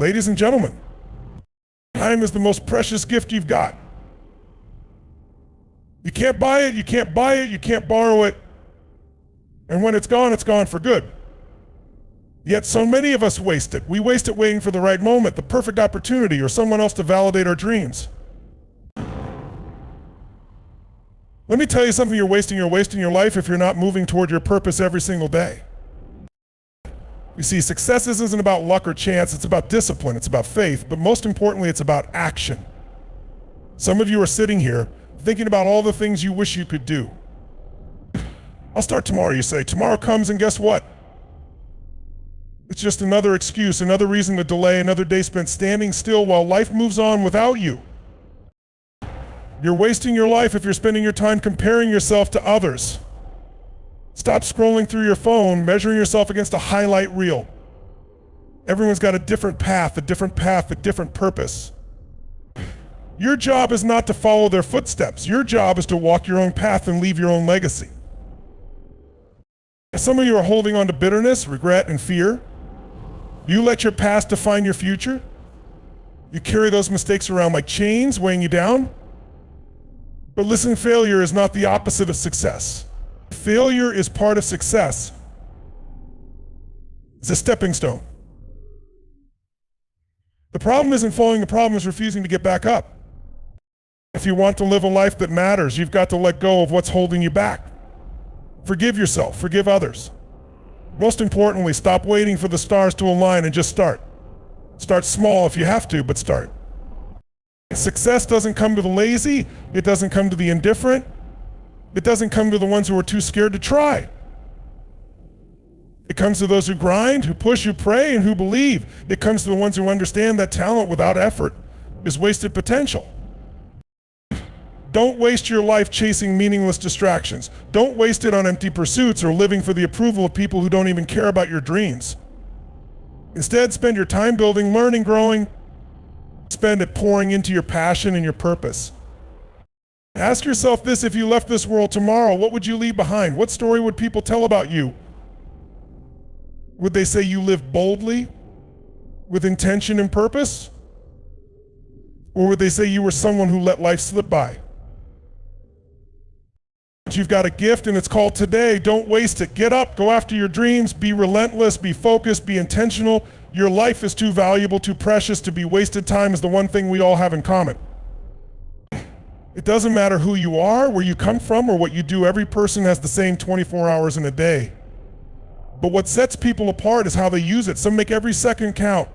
Ladies and gentlemen, time is the most precious gift you've got. You can't buy it, you can't buy it, you can't borrow it. And when it's gone for good. Yet so many of us waste it. We waste it waiting for the right moment, the perfect opportunity, or someone else to validate our dreams. Let me tell you something you're wasting your life if you're not moving toward your purpose every single day. You see, success isn't about luck or chance, it's about discipline, it's about faith, but most importantly, it's about action. Some of you are sitting here thinking about all the things you wish you could do. I'll start tomorrow, you say. Tomorrow comes and guess what? It's just another excuse, another reason to delay, another day spent standing still while life moves on without you. You're wasting your life if you're spending your time comparing yourself to others. Stop scrolling through your phone, measuring yourself against a highlight reel. Everyone's got a different path, a different purpose. Your job is not to follow their footsteps. Your job is to walk your own path and leave your own legacy. Some of you are holding on to bitterness, regret, and fear. You let your past define your future. You carry those mistakes around like chains, weighing you down. But listen, failure is not the opposite of success. Failure is part of success. It's a stepping stone. The problem isn't falling, the problem is refusing to get back up. If you want to live a life that matters, you've got to let go of what's holding you back. Forgive yourself, forgive others. Most importantly, stop waiting for the stars to align and just start. Start small if you have to, but start. Success doesn't come to the lazy, it doesn't come to the indifferent, it doesn't come to the ones who are too scared to try. It comes to those who grind, who push, who pray, and who believe. It comes to the ones who understand that talent without effort is wasted potential. Don't waste your life chasing meaningless distractions. Don't waste it on empty pursuits or living for the approval of people who don't even care about your dreams. Instead, spend your time building, learning, growing. Spend it pouring into your passion and your purpose. Ask yourself this: if you left this world tomorrow, what would you leave behind? What story would people tell about you? Would they say you lived boldly, with intention and purpose? Or would they say you were someone who let life slip by? You've got a gift and it's called today. Don't waste it. Get up, go after your dreams, be relentless, be focused, be intentional. Your life is too valuable, too precious to be wasted. Time is the one thing we all have in common. It doesn't matter who you are, where you come from, or what you do. Every person has the same 24 hours in a day. But what sets people apart is how they use it. Some make every second count,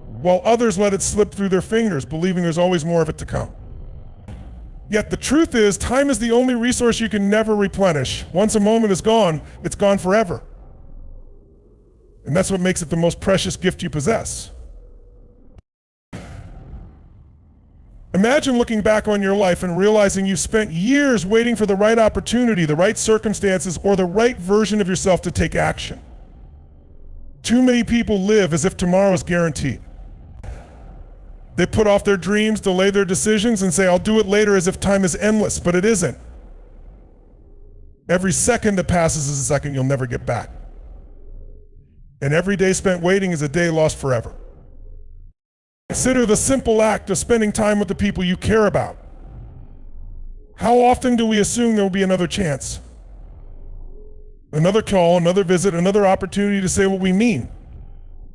while others let it slip through their fingers, believing there's always more of it to come. Yet the truth is, time is the only resource you can never replenish. Once a moment is gone, it's gone forever. And that's what makes it the most precious gift you possess. Imagine looking back on your life and realizing you spent years waiting for the right opportunity, the right circumstances, or the right version of yourself to take action. Too many people live as if tomorrow is guaranteed. They put off their dreams, delay their decisions, and say, I'll do it later, as if time is endless, but it isn't. Every second that passes is a second you'll never get back. And every day spent waiting is a day lost forever. Consider the simple act of spending time with the people you care about. How often do we assume there will be another chance? Another call, another visit, another opportunity to say what we mean.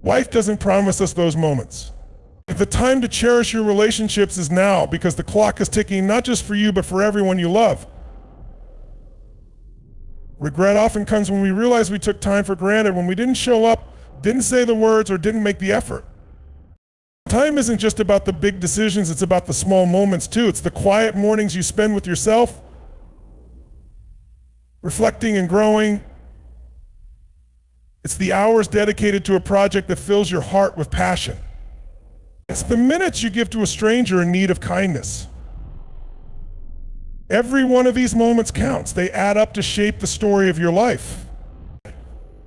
Life doesn't promise us those moments. The time to cherish your relationships is now, because the clock is ticking not just for you, but for everyone you love. Regret often comes when we realize we took time for granted, when we didn't show up, didn't say the words, or didn't make the effort. Time isn't just about the big decisions, it's about the small moments too. It's the quiet mornings you spend with yourself, reflecting and growing. It's the hours dedicated to a project that fills your heart with passion. It's the minutes you give to a stranger in need of kindness. Every one of these moments counts. They add up to shape the story of your life.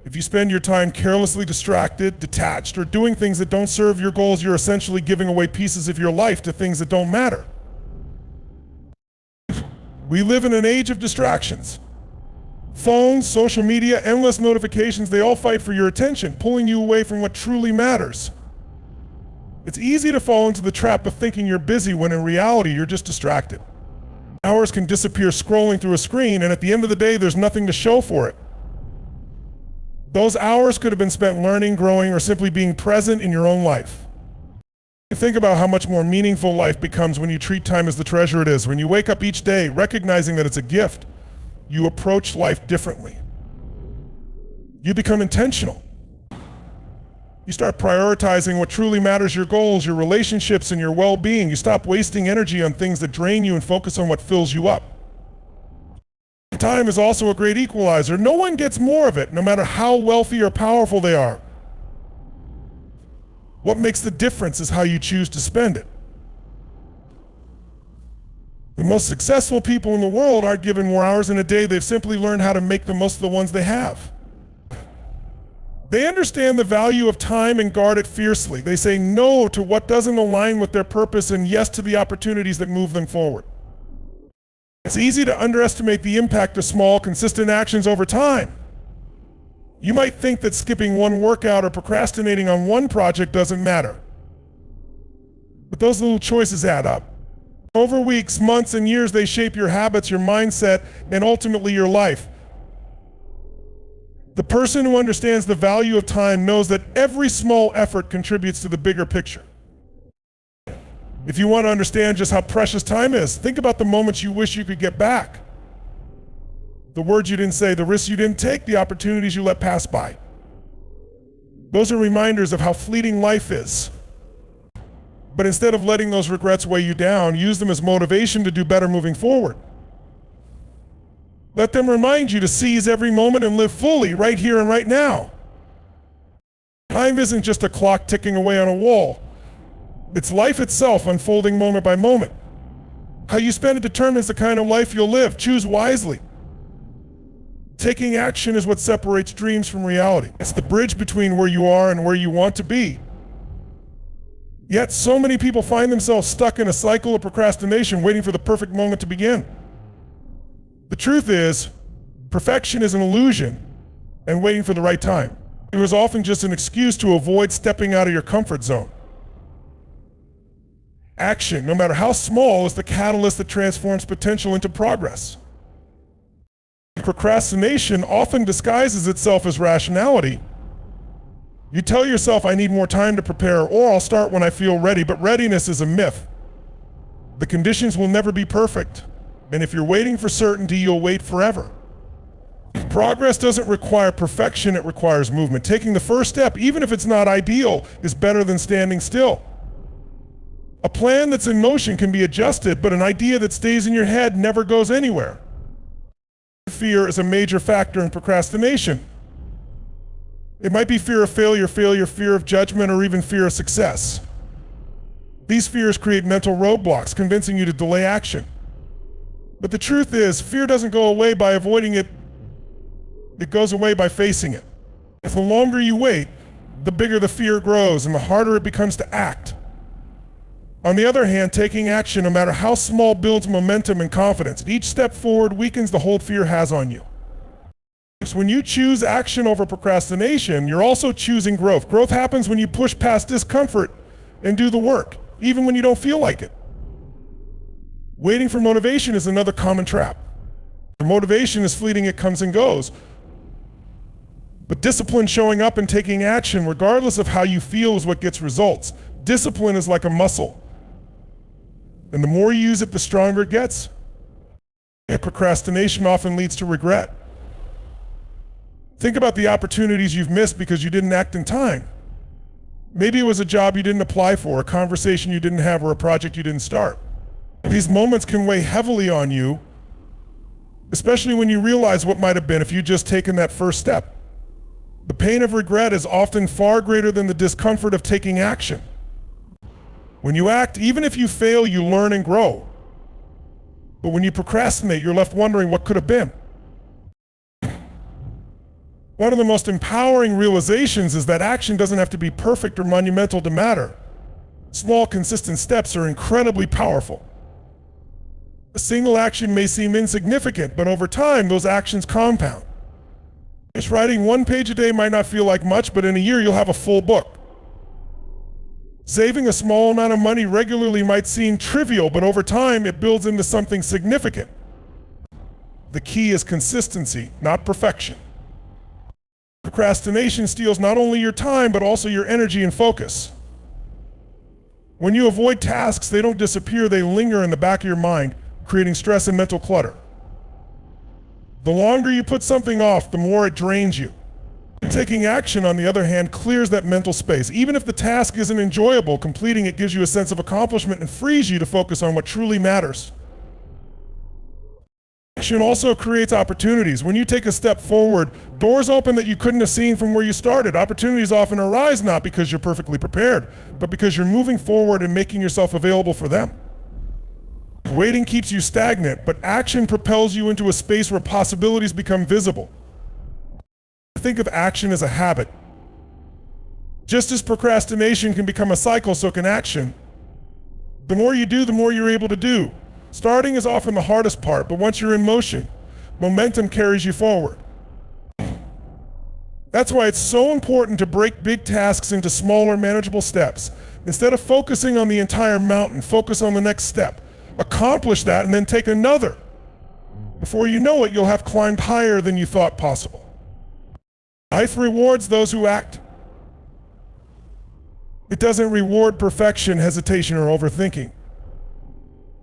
If you spend your time carelessly distracted, detached, or doing things that don't serve your goals, you're essentially giving away pieces of your life to things that don't matter. We live in an age of distractions. Phones, social media, endless notifications, they all fight for your attention, pulling you away from what truly matters. It's easy to fall into the trap of thinking you're busy when in reality you're just distracted. Hours can disappear scrolling through a screen, and at the end of the day there's nothing to show for it. Those hours could have been spent learning, growing, or simply being present in your own life. Think about how much more meaningful life becomes when you treat time as the treasure it is. When you wake up each day recognizing that it's a gift, you approach life differently. You become intentional. You start prioritizing what truly matters, your goals, your relationships, and your well-being. You stop wasting energy on things that drain you and focus on what fills you up. Time is also a great equalizer. No one gets more of it, no matter how wealthy or powerful they are. What makes the difference is how you choose to spend it. The most successful people in the world aren't given more hours in a day. They've simply learned how to make the most of the ones they have. They understand the value of time and guard it fiercely. They say no to what doesn't align with their purpose and yes to the opportunities that move them forward. It's easy to underestimate the impact of small, consistent actions over time. You might think that skipping one workout or procrastinating on one project doesn't matter. But those little choices add up. Over weeks, months, and years, they shape your habits, your mindset, and ultimately your life. The person who understands the value of time knows that every small effort contributes to the bigger picture. If you want to understand just how precious time is, think about the moments you wish you could get back. The words you didn't say, the risks you didn't take, the opportunities you let pass by. Those are reminders of how fleeting life is. But instead of letting those regrets weigh you down, use them as motivation to do better moving forward. Let them remind you to seize every moment and live fully right here and right now. Time isn't just a clock ticking away on a wall. It's life itself unfolding moment by moment. How you spend it determines the kind of life you'll live. Choose wisely. Taking action is what separates dreams from reality. It's the bridge between where you are and where you want to be. Yet so many people find themselves stuck in a cycle of procrastination, waiting for the perfect moment to begin. The truth is, perfection is an illusion and waiting for the right time. It was often just an excuse to avoid stepping out of your comfort zone. Action, no matter how small, is the catalyst that transforms potential into progress. Procrastination often disguises itself as rationality. You tell yourself, I need more time to prepare, or I'll start when I feel ready, but readiness is a myth. The conditions will never be perfect, and if you're waiting for certainty, you'll wait forever. Progress doesn't require perfection, it requires movement. Taking the first step, even if it's not ideal, is better than standing still. A plan that's in motion can be adjusted, but an idea that stays in your head never goes anywhere. Fear is a major factor in procrastination. It might be fear of failure, fear of judgment, or even fear of success. These fears create mental roadblocks, convincing you to delay action. But the truth is, fear doesn't go away by avoiding it. It goes away by facing it. If the longer you wait, the bigger the fear grows and the harder it becomes to act. On the other hand, taking action, no matter how small, builds momentum and confidence. Each step forward weakens the hold fear has on you. So when you choose action over procrastination, you're also choosing growth. Growth happens when you push past discomfort and do the work, even when you don't feel like it. Waiting for motivation is another common trap. Motivation is fleeting, it comes and goes. But discipline, showing up and taking action, regardless of how you feel, is what gets results. Discipline is like a muscle. And the more you use it, the stronger it gets. And procrastination often leads to regret. Think about the opportunities you've missed because you didn't act in time. Maybe it was a job you didn't apply for, a conversation you didn't have, or a project you didn't start. These moments can weigh heavily on you, especially when you realize what might have been if you'd just taken that first step. The pain of regret is often far greater than the discomfort of taking action. When you act, even if you fail, you learn and grow. But when you procrastinate, you're left wondering what could have been. One of the most empowering realizations is that action doesn't have to be perfect or monumental to matter. Small, consistent steps are incredibly powerful. A single action may seem insignificant, but over time, those actions compound. Just writing one page a day might not feel like much, but in a year, you'll have a full book. Saving a small amount of money regularly might seem trivial, but over time it builds into something significant. The key is consistency, not perfection. Procrastination steals not only your time, but also your energy and focus. When you avoid tasks, they don't disappear, they linger in the back of your mind, creating stress and mental clutter. The longer you put something off, the more it drains you. Taking action, on the other hand, clears that mental space. Even if the task isn't enjoyable, completing it gives you a sense of accomplishment and frees you to focus on what truly matters. Action also creates opportunities. When you take a step forward, doors open that you couldn't have seen from where you started. Opportunities often arise not because you're perfectly prepared, but because you're moving forward and making yourself available for them. Waiting keeps you stagnant, but action propels you into a space where possibilities become visible. Think of action as a habit. Just as procrastination can become a cycle, so can action. The more you do, the more you're able to do. Starting is often the hardest part, but once you're in motion, momentum carries you forward. That's why it's so important to break big tasks into smaller, manageable steps. Instead of focusing on the entire mountain, focus on the next step. Accomplish that and then take another. Before you know it, you'll have climbed higher than you thought possible. Life rewards those who act. It doesn't reward perfection, hesitation, or overthinking.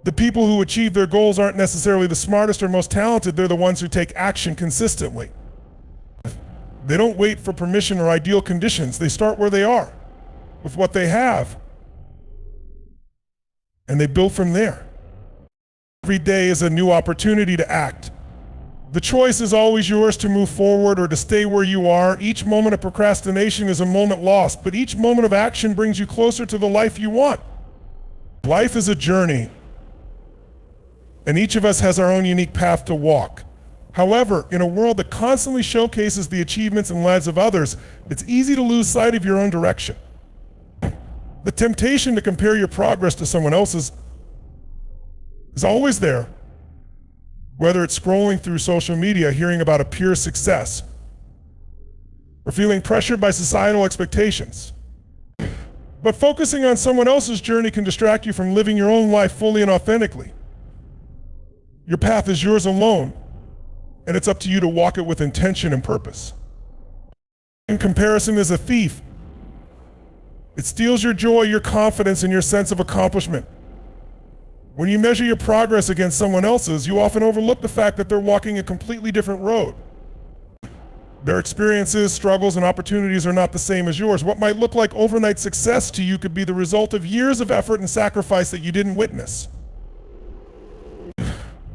The people who achieve their goals aren't necessarily the smartest or most talented, they're the ones who take action consistently. They don't wait for permission or ideal conditions, they start where they are, with what they have, and they build from there. Every day is a new opportunity to act. The choice is always yours to move forward or to stay where you are. Each moment of procrastination is a moment lost, but each moment of action brings you closer to the life you want. Life is a journey, and each of us has our own unique path to walk. However, in a world that constantly showcases the achievements and lives of others, it's easy to lose sight of your own direction. The temptation to compare your progress to someone else's is always there. Whether it's scrolling through social media, hearing about a peer's success, or feeling pressured by societal expectations. But focusing on someone else's journey can distract you from living your own life fully and authentically. Your path is yours alone, and it's up to you to walk it with intention and purpose. Comparison is a thief. It steals your joy, your confidence, and your sense of accomplishment. When you measure your progress against someone else's, you often overlook the fact that they're walking a completely different road. Their experiences, struggles, and opportunities are not the same as yours. What might look like overnight success to you could be the result of years of effort and sacrifice that you didn't witness.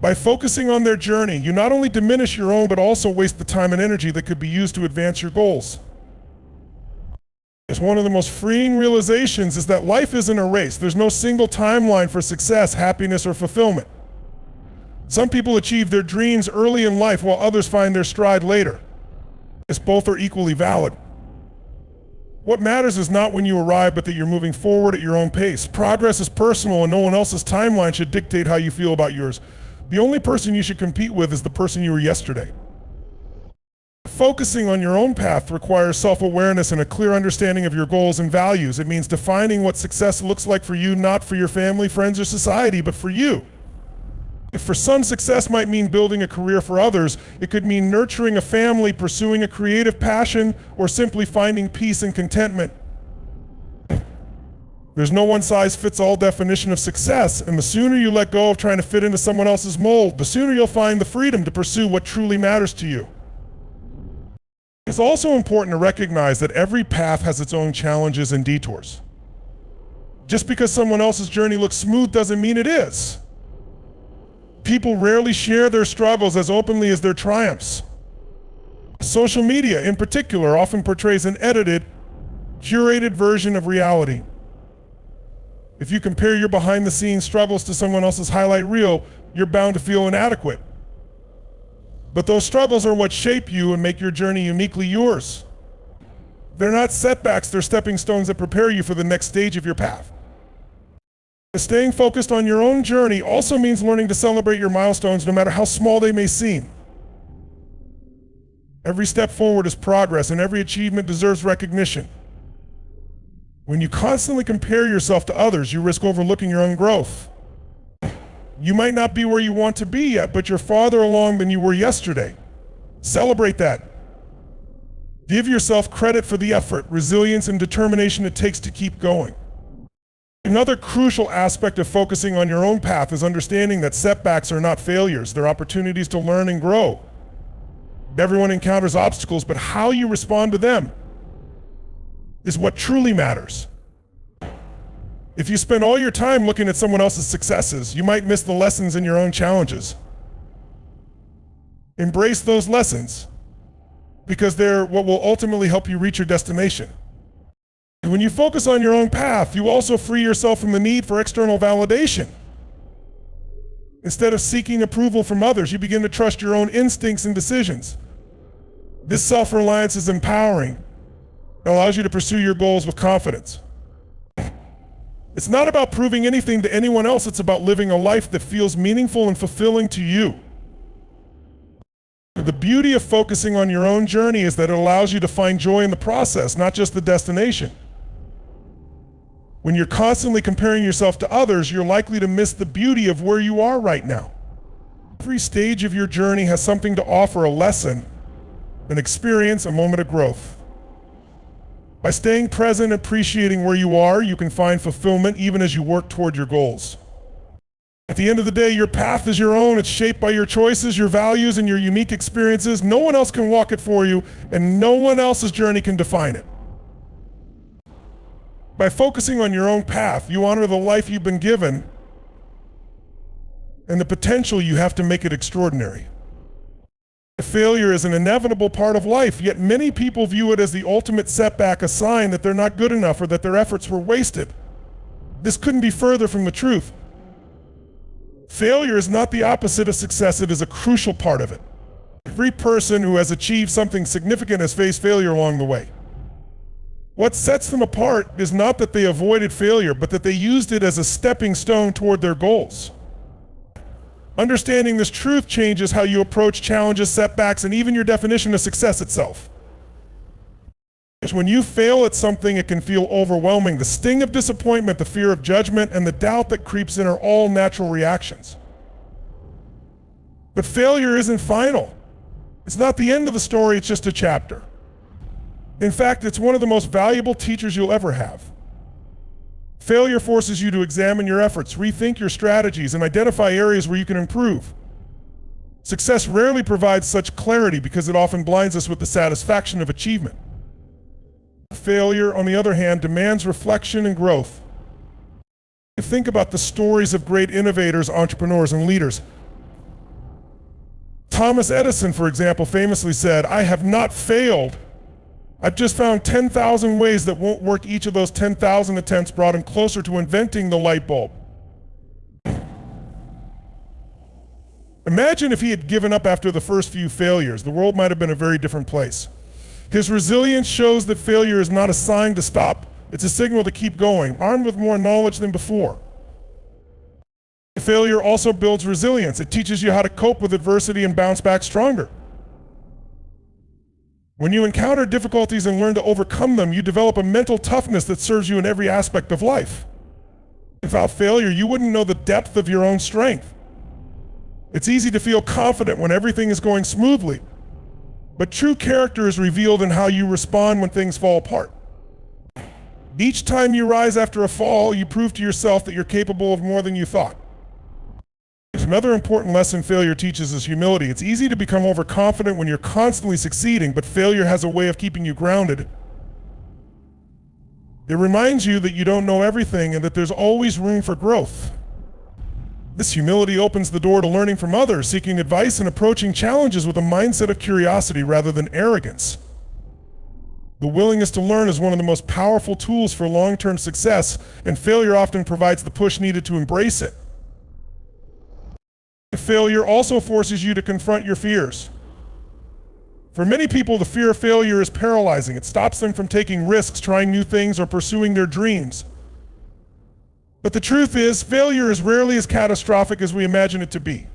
By focusing on their journey, you not only diminish your own, but also waste the time and energy that could be used to advance your goals. One of the most freeing realizations is that life isn't a race. There's no single timeline for success, happiness, or fulfillment. Some people achieve their dreams early in life while others find their stride later. Both are equally valid. What matters is not when you arrive, but that you're moving forward at your own pace. Progress is personal, and no one else's timeline should dictate how you feel about yours. The only person you should compete with is the person you were yesterday. Focusing on your own path requires self-awareness and a clear understanding of your goals and values. It means defining what success looks like for you, not for your family, friends, or society, but for you. If for some success might mean building a career for others, it could mean nurturing a family, pursuing a creative passion, or simply finding peace and contentment. There's no one-size-fits-all definition of success, and the sooner you let go of trying to fit into someone else's mold, the sooner you'll find the freedom to pursue what truly matters to you. It's also important to recognize that every path has its own challenges and detours. Just because someone else's journey looks smooth doesn't mean it is. People rarely share their struggles as openly as their triumphs. Social media, in particular, often portrays an edited, curated version of reality. If you compare your behind-the-scenes struggles to someone else's highlight reel, you're bound to feel inadequate. But those struggles are what shape you and make your journey uniquely yours. They're not setbacks, they're stepping stones that prepare you for the next stage of your path. Staying focused on your own journey also means learning to celebrate your milestones no matter how small they may seem. Every step forward is progress, and every achievement deserves recognition. When you constantly compare yourself to others, you risk overlooking your own growth. You might not be where you want to be yet, but you're farther along than you were yesterday. Celebrate that. Give yourself credit for the effort, resilience, and determination it takes to keep going. Another crucial aspect of focusing on your own path is understanding that setbacks are not failures. They're opportunities to learn and grow. Everyone encounters obstacles, but how you respond to them is what truly matters. If you spend all your time looking at someone else's successes, you might miss the lessons in your own challenges. Embrace those lessons because they're what will ultimately help you reach your destination. When you focus on your own path, you also free yourself from the need for external validation. Instead of seeking approval from others, you begin to trust your own instincts and decisions. This self-reliance is empowering. It allows you to pursue your goals with confidence. It's not about proving anything to anyone else, it's about living a life that feels meaningful and fulfilling to you. The beauty of focusing on your own journey is that it allows you to find joy in the process, not just the destination. When you're constantly comparing yourself to others, you're likely to miss the beauty of where you are right now. Every stage of your journey has something to offer, a lesson, an experience, a moment of growth. By staying present and appreciating where you are, you can find fulfillment even as you work toward your goals. At the end of the day, your path is your own. It's shaped by your choices, your values, and your unique experiences. No one else can walk it for you, and no one else's journey can define it. By focusing on your own path, you honor the life you've been given and the potential you have to make it extraordinary. Failure is an inevitable part of life, yet many people view it as the ultimate setback, a sign that they're not good enough or that their efforts were wasted. This couldn't be further from the truth. Failure is not the opposite of success, it is a crucial part of it. Every person who has achieved something significant has faced failure along the way. What sets them apart is not that they avoided failure, but that they used it as a stepping stone toward their goals. Understanding this truth changes how you approach challenges, setbacks, and even your definition of success itself. Because when you fail at something, it can feel overwhelming. The sting of disappointment, the fear of judgment, and the doubt that creeps in are all natural reactions. But failure isn't final. It's not the end of the story, it's just a chapter. In fact, it's one of the most valuable teachers you'll ever have. Failure forces you to examine your efforts, rethink your strategies, and identify areas where you can improve. Success rarely provides such clarity because it often blinds us with the satisfaction of achievement. Failure, on the other hand, demands reflection and growth. Think about the stories of great innovators, entrepreneurs, and leaders. Thomas Edison, for example, famously said, "I have not failed. I've just found 10,000 ways that won't work. Each of those 10,000 attempts brought him closer to inventing the light bulb." Imagine if he had given up after the first few failures. The world might have been a very different place. His resilience shows that failure is not a sign to stop. It's a signal to keep going, armed with more knowledge than before. Failure also builds resilience. It teaches you how to cope with adversity and bounce back stronger. When you encounter difficulties and learn to overcome them, you develop a mental toughness that serves you in every aspect of life. Without failure, you wouldn't know the depth of your own strength. It's easy to feel confident when everything is going smoothly, but true character is revealed in how you respond when things fall apart. Each time you rise after a fall, you prove to yourself that you're capable of more than you thought. Another important lesson failure teaches is humility. It's easy to become overconfident when you're constantly succeeding, but failure has a way of keeping you grounded. It reminds you that you don't know everything and that there's always room for growth. This humility opens the door to learning from others, seeking advice, and approaching challenges with a mindset of curiosity rather than arrogance. The willingness to learn is one of the most powerful tools for long-term success, and failure often provides the push needed to embrace it. Failure also forces you to confront your fears. For many people, the fear of failure is paralyzing. It stops them from taking risks, trying new things, or pursuing their dreams. But the truth is, failure is rarely as catastrophic as we imagine it to be.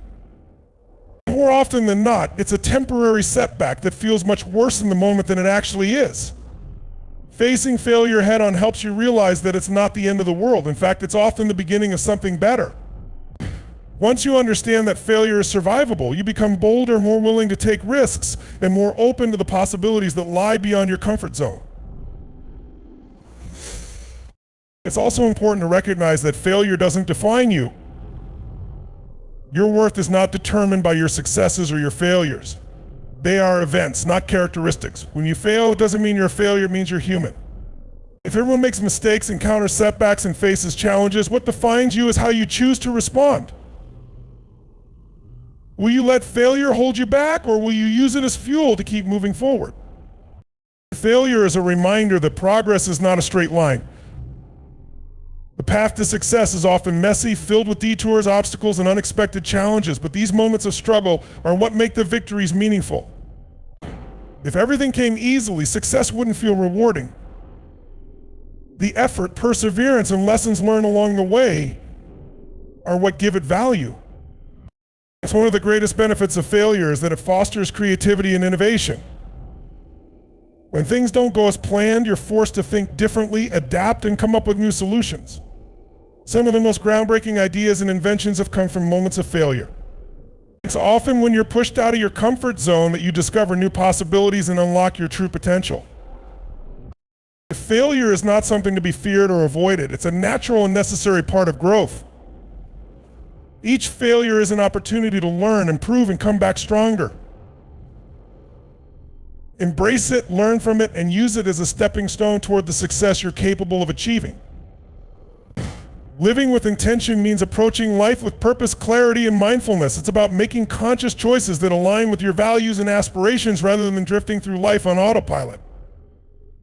More often than not, it's a temporary setback that feels much worse in the moment than it actually is. Facing failure head on helps you realize that it's not the end of the world. In fact, it's often the beginning of something better. Once you understand that failure is survivable, you become bolder, more willing to take risks, and more open to the possibilities that lie beyond your comfort zone. It's also important to recognize that failure doesn't define you. Your worth is not determined by your successes or your failures. They are events, not characteristics. When you fail, it doesn't mean you're a failure, it means you're human. If everyone makes mistakes, encounters setbacks, and faces challenges, what defines you is how you choose to respond. Will you let failure hold you back, or will you use it as fuel to keep moving forward? Failure is a reminder that progress is not a straight line. The path to success is often messy, filled with detours, obstacles, and unexpected challenges, but these moments of struggle are what make the victories meaningful. If everything came easily, success wouldn't feel rewarding. The effort, perseverance, and lessons learned along the way are what give it value. It's one of the greatest benefits of failure is that it fosters creativity and innovation. When things don't go as planned, you're forced to think differently, adapt, and come up with new solutions. Some of the most groundbreaking ideas and inventions have come from moments of failure. It's often when you're pushed out of your comfort zone that you discover new possibilities and unlock your true potential. Failure is not something to be feared or avoided. It's a natural and necessary part of growth. Each failure is an opportunity to learn, improve, and come back stronger. Embrace it, learn from it, and use it as a stepping stone toward the success you're capable of achieving. Living with intention means approaching life with purpose, clarity, and mindfulness. It's about making conscious choices that align with your values and aspirations rather than drifting through life on autopilot.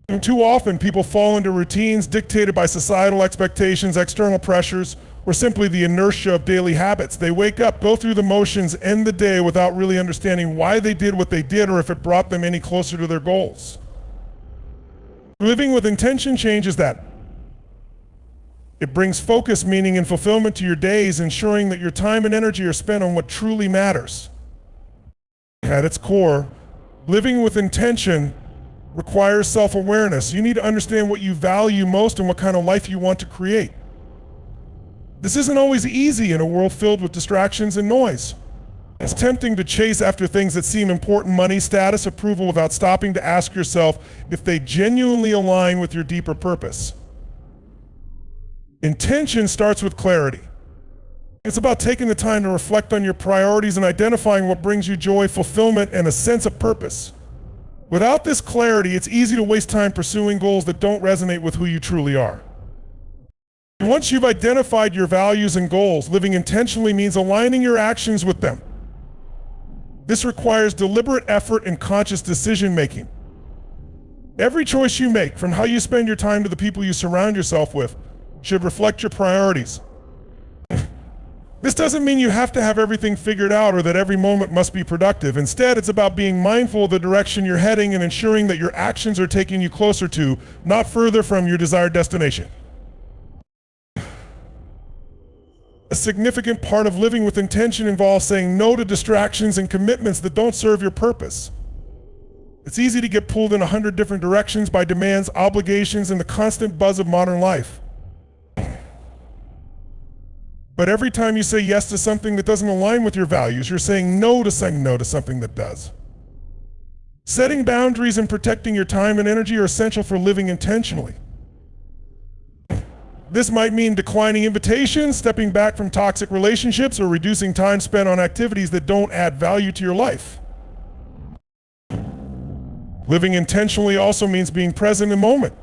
And too often, people fall into routines dictated by societal expectations, external pressures, or simply the inertia of daily habits. They wake up, go through the motions, end the day without really understanding why they did what they did or if it brought them any closer to their goals. Living with intention changes that. It brings focus, meaning, and fulfillment to your days, ensuring that your time and energy are spent on what truly matters. At its core, living with intention requires self-awareness. You need to understand what you value most and what kind of life you want to create. This isn't always easy in a world filled with distractions and noise. It's tempting to chase after things that seem important, money, status, approval, without stopping to ask yourself if they genuinely align with your deeper purpose. Intention starts with clarity. It's about taking the time to reflect on your priorities and identifying what brings you joy, fulfillment, and a sense of purpose. Without this clarity, it's easy to waste time pursuing goals that don't resonate with who you truly are. Once you've identified your values and goals, living intentionally means aligning your actions with them. This requires deliberate effort and conscious decision-making. Every choice you make, from how you spend your time to the people you surround yourself with, should reflect your priorities. This doesn't mean you have to have everything figured out or that every moment must be productive. Instead, it's about being mindful of the direction you're heading and ensuring that your actions are taking you closer to, not further from, your desired destination. A significant part of living with intention involves saying no to distractions and commitments that don't serve your purpose. It's easy to get pulled in 100 different directions by demands, obligations, and the constant buzz of modern life. But every time you say yes to something that doesn't align with your values, you're saying no to something that does. Setting boundaries and protecting your time and energy are essential for living intentionally. This might mean declining invitations, stepping back from toxic relationships, or reducing time spent on activities that don't add value to your life. Living intentionally also means being present in the moment.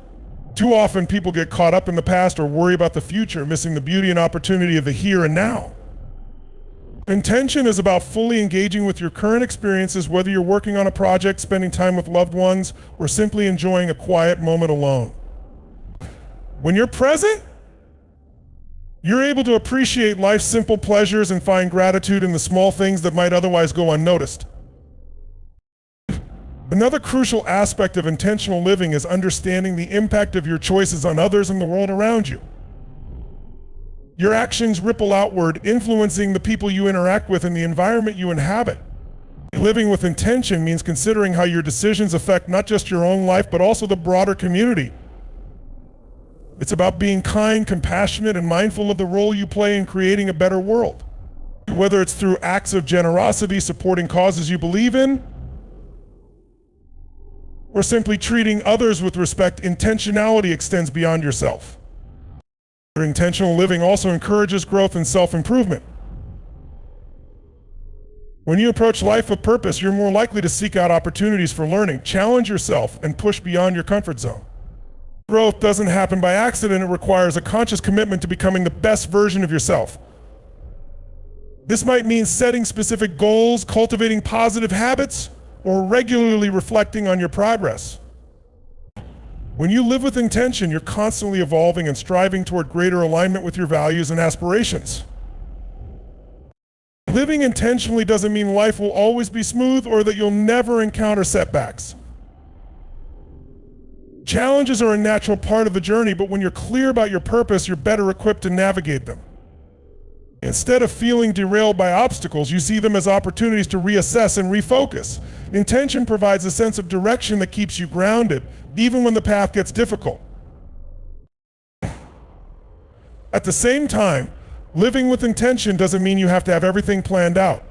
Too often, people get caught up in the past or worry about the future, missing the beauty and opportunity of the here and now. Intention is about fully engaging with your current experiences, whether you're working on a project, spending time with loved ones, or simply enjoying a quiet moment alone. When you're present, you're able to appreciate life's simple pleasures and find gratitude in the small things that might otherwise go unnoticed. Another crucial aspect of intentional living is understanding the impact of your choices on others and the world around you. Your actions ripple outward, influencing the people you interact with and the environment you inhabit. Living with intention means considering how your decisions affect not just your own life, but also the broader community, It's about being kind, compassionate, and mindful of the role you play in creating a better world. Whether it's through acts of generosity, supporting causes you believe in, or simply treating others with respect, intentionality extends beyond yourself. Intentional living also encourages growth and self-improvement. When you approach life with purpose, you're more likely to seek out opportunities for learning, challenge yourself, and push beyond your comfort zone. Growth doesn't happen by accident. It requires a conscious commitment to becoming the best version of yourself. This might mean setting specific goals, cultivating positive habits, or regularly reflecting on your progress. When you live with intention, you're constantly evolving and striving toward greater alignment with your values and aspirations. Living intentionally doesn't mean life will always be smooth or that you'll never encounter setbacks. Challenges are a natural part of the journey, but when you're clear about your purpose, you're better equipped to navigate them. Instead of feeling derailed by obstacles, you see them as opportunities to reassess and refocus. Intention provides a sense of direction that keeps you grounded, even when the path gets difficult. At the same time, living with intention doesn't mean you have to have everything planned out.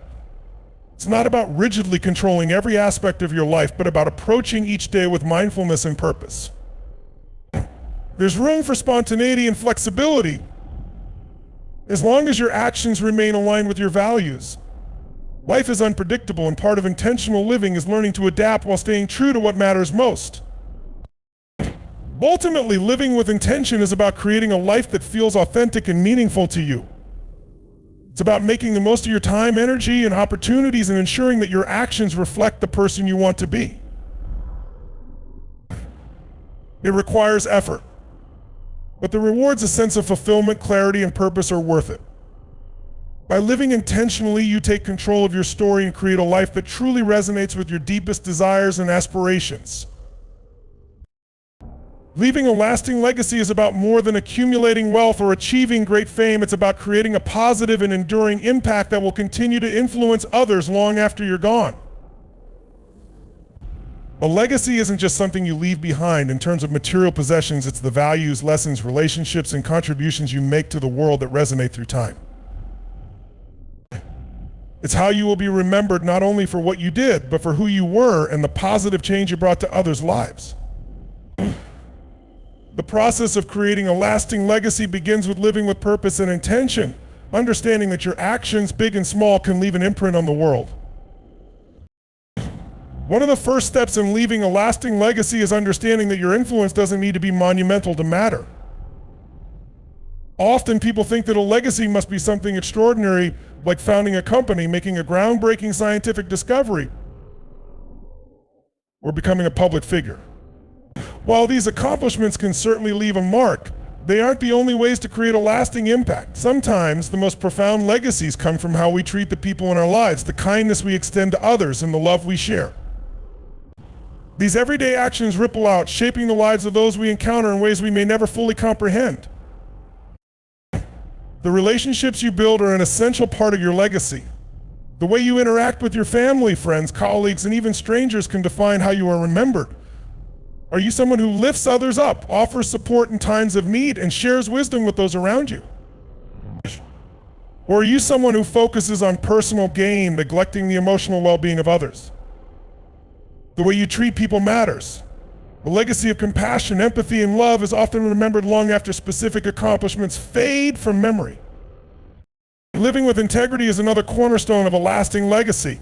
It's not about rigidly controlling every aspect of your life, but about approaching each day with mindfulness and purpose. There's room for spontaneity and flexibility, as long as your actions remain aligned with your values. Life is unpredictable, and part of intentional living is learning to adapt while staying true to what matters most. Ultimately, living with intention is about creating a life that feels authentic and meaningful to you. It's about making the most of your time, energy, and opportunities, and ensuring that your actions reflect the person you want to be. It requires effort, but the rewards, a sense of fulfillment, clarity, and purpose, are worth it. By living intentionally, you take control of your story and create a life that truly resonates with your deepest desires and aspirations. Leaving a lasting legacy is about more than accumulating wealth or achieving great fame. It's about creating a positive and enduring impact that will continue to influence others long after you're gone. A legacy isn't just something you leave behind in terms of material possessions. It's the values, lessons, relationships, and contributions you make to the world that resonate through time. It's how you will be remembered not only for what you did, but for who you were and the positive change you brought to others' lives. The process of creating a lasting legacy begins with living with purpose and intention, understanding that your actions, big and small, can leave an imprint on the world. One of the first steps in leaving a lasting legacy is understanding that your influence doesn't need to be monumental to matter. Often people think that a legacy must be something extraordinary, like founding a company, making a groundbreaking scientific discovery, or becoming a public figure. While these accomplishments can certainly leave a mark, they aren't the only ways to create a lasting impact. Sometimes the most profound legacies come from how we treat the people in our lives, the kindness we extend to others, and the love we share. These everyday actions ripple out, shaping the lives of those we encounter in ways we may never fully comprehend. The relationships you build are an essential part of your legacy. The way you interact with your family, friends, colleagues, and even strangers can define how you are remembered. Are you someone who lifts others up, offers support in times of need, and shares wisdom with those around you? Or are you someone who focuses on personal gain, neglecting the emotional well-being of others? The way you treat people matters. A legacy of compassion, empathy, and love is often remembered long after specific accomplishments fade from memory. Living with integrity is another cornerstone of a lasting legacy.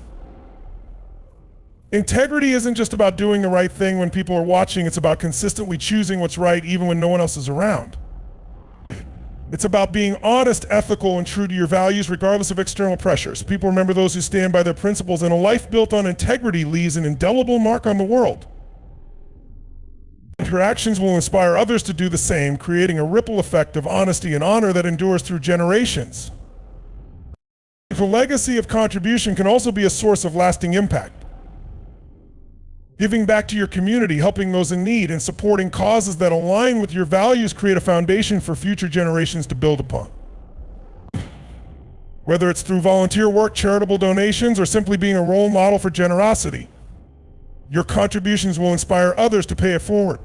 Integrity isn't just about doing the right thing when people are watching. It's about consistently choosing what's right even when no one else is around. It's about being honest, ethical, and true to your values regardless of external pressures. People remember those who stand by their principles, and a life built on integrity leaves an indelible mark on the world. Your actions will inspire others to do the same, creating a ripple effect of honesty and honor that endures through generations. A legacy of contribution can also be a source of lasting impact. Giving back to your community, helping those in need, and supporting causes that align with your values create a foundation for future generations to build upon. Whether it's through volunteer work, charitable donations, or simply being a role model for generosity, your contributions will inspire others to pay it forward.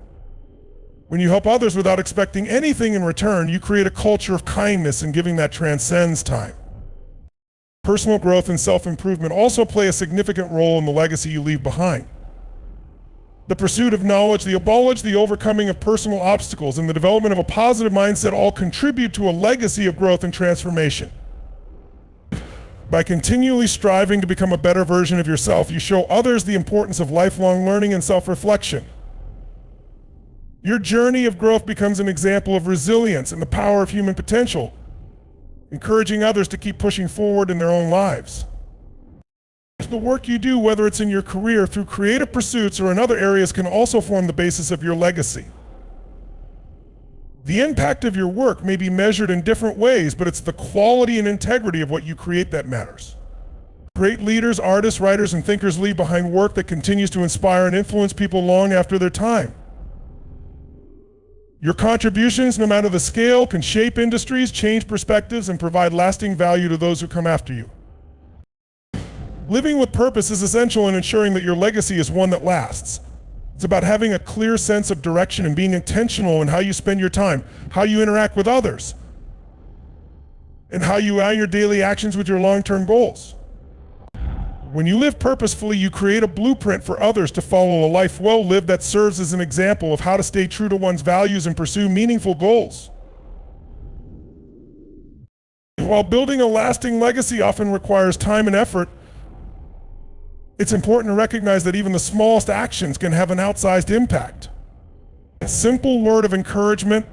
When you help others without expecting anything in return, you create a culture of kindness and giving that transcends time. Personal growth and self-improvement also play a significant role in the legacy you leave behind. The pursuit of knowledge, the overcoming of personal obstacles, and the development of a positive mindset all contribute to a legacy of growth and transformation. By continually striving to become a better version of yourself, you show others the importance of lifelong learning and self-reflection. Your journey of growth becomes an example of resilience and the power of human potential, encouraging others to keep pushing forward in their own lives. The work you do, whether it's in your career, through creative pursuits, or in other areas, can also form the basis of your legacy. The impact of your work may be measured in different ways, but it's the quality and integrity of what you create that matters. Great leaders, artists, writers, and thinkers leave behind work that continues to inspire and influence people long after their time. Your contributions, no matter the scale, can shape industries, change perspectives, and provide lasting value to those who come after you. Living with purpose is essential in ensuring that your legacy is one that lasts. It's about having a clear sense of direction and being intentional in how you spend your time, how you interact with others, and how you align your daily actions with your long-term goals. When you live purposefully, you create a blueprint for others to follow, a life well lived that serves as an example of how to stay true to one's values and pursue meaningful goals. While building a lasting legacy often requires time and effort, it's important to recognize that even the smallest actions can have an outsized impact. A simple word of encouragement,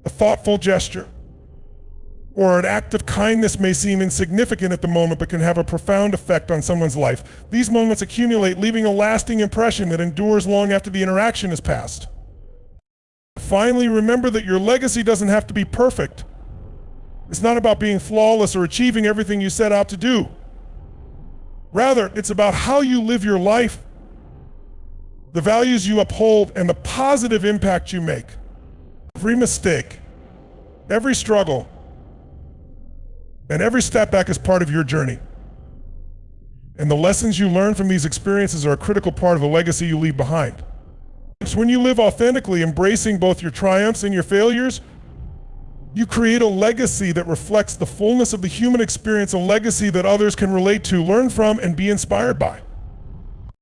a thoughtful gesture, or an act of kindness may seem insignificant at the moment, but can have a profound effect on someone's life. These moments accumulate, leaving a lasting impression that endures long after the interaction has passed. Finally, remember that your legacy doesn't have to be perfect. It's not about being flawless or achieving everything you set out to do. Rather, it's about how you live your life, the values you uphold, and the positive impact you make. Every mistake, every struggle, and every step back is part of your journey. And the lessons you learn from these experiences are a critical part of the legacy you leave behind. So when you live authentically, embracing both your triumphs and your failures, you create a legacy that reflects the fullness of the human experience, a legacy that others can relate to, learn from, and be inspired by.